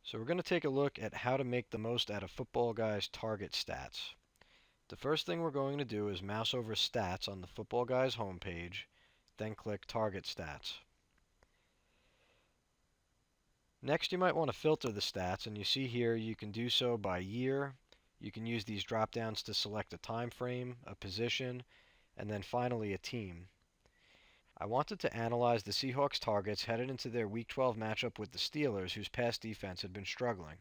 So we're going to take a look at how to make the most out of Footballguys Target Stats. The first thing we're going to do is mouse over Stats on the Footballguys homepage, then click Target Stats. Next, you might want to filter the stats, and you see here you can do so by year. You can use these drop downs to select a time frame, a position, and then finally a team. I wanted to analyze the Seahawks targets headed into their Week 12 matchup with the Steelers, whose pass defense had been struggling.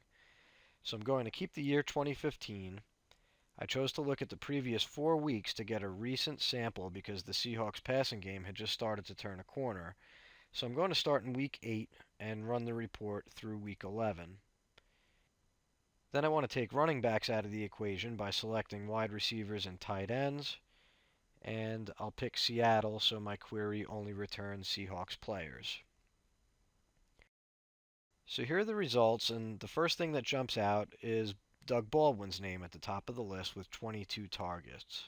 So I'm going to keep the year 2015. I chose to look at the previous 4 weeks to get a recent sample because the Seahawks passing game had just started to turn a corner. So I'm going to start in Week 8 and run the report through Week 11. Then I want to take running backs out of the equation by selecting wide receivers and tight ends. And I'll pick Seattle so my query only returns Seahawks players. So here are the results, and the first thing that jumps out is Doug Baldwin's name at the top of the list with 22 targets.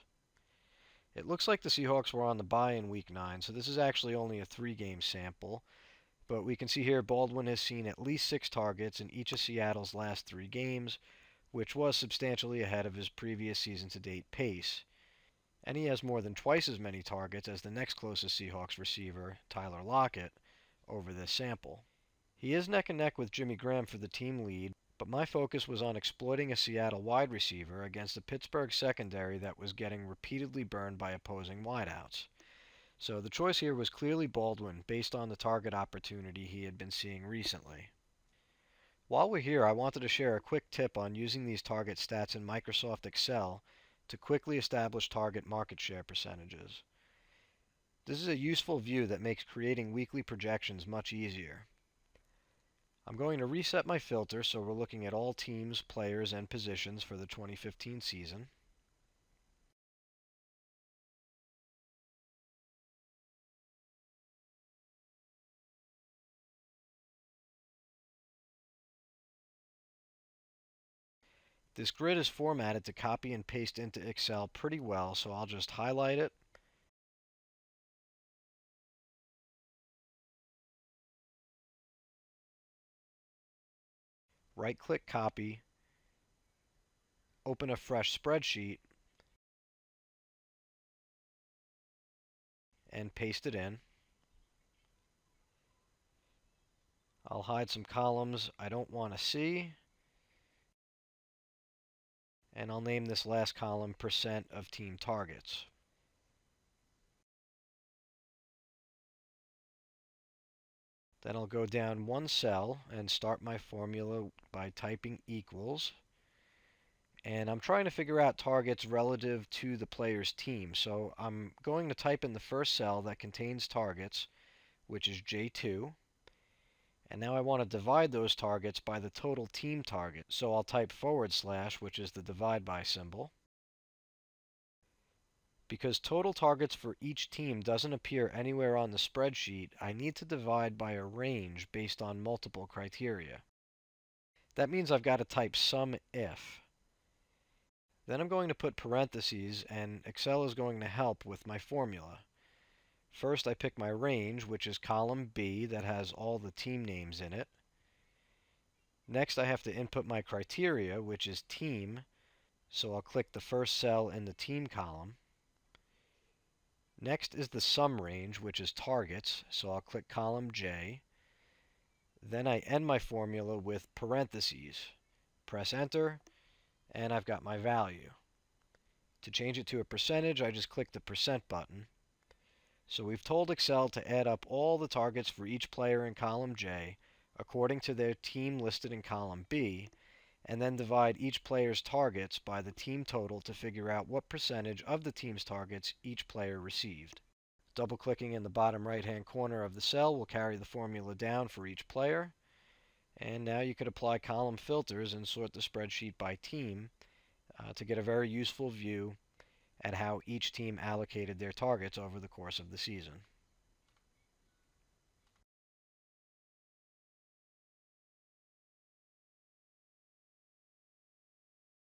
It looks like the Seahawks were on the bye in Week 9, so this is actually only a 3-game sample. But we can see here Baldwin has seen at least 6 targets in each of Seattle's last 3 games, which was substantially ahead of his previous season-to-date pace. And he has more than twice as many targets as the next closest Seahawks receiver, Tyler Lockett, over this sample. He is neck and neck with Jimmy Graham for the team lead, but my focus was on exploiting a Seattle wide receiver against a Pittsburgh secondary that was getting repeatedly burned by opposing wideouts. So the choice here was clearly Baldwin based on the target opportunity he had been seeing recently. While we're here, I wanted to share a quick tip on using these target stats in Microsoft Excel to quickly establish target market share percentages. This is a useful view that makes creating weekly projections much easier. I'm going to reset my filter so we're looking at all teams, players, and positions for the 2015 season. This grid is formatted to copy and paste into Excel pretty well, so I'll just highlight it, right-click Copy, open a fresh spreadsheet, and paste it in. I'll hide some columns I don't want to see, and I'll name this last column % of team targets. Then I'll go down one cell and start my formula by typing equals. And I'm trying to figure out targets relative to the player's team. So I'm going to type in the first cell that contains targets, which is J2. And now I want to divide those targets by the total team target. So I'll type /, which is the divide by symbol. Because total targets for each team doesn't appear anywhere on the spreadsheet, I need to divide by a range based on multiple criteria. That means I've got to type SUMIF. Then I'm going to put parentheses, and Excel is going to help with my formula. First, I pick my range, which is column B that has all the team names in it. Next, I have to input my criteria, which is team, so I'll click the first cell in the team column. Next is the sum range, which is targets, so I'll click column J. Then I end my formula with parentheses. Press enter, and I've got my value. To change it to a percentage, I just click the % button. So we've told Excel to add up all the targets for each player in column J according to their team listed in column B, and then divide each player's targets by the team total to figure out what percentage of the team's targets each player received. Double-clicking in the bottom right-hand corner of the cell will carry the formula down for each player. And now you could apply column filters and sort the spreadsheet by team to get a very useful view at how each team allocated their targets over the course of the season.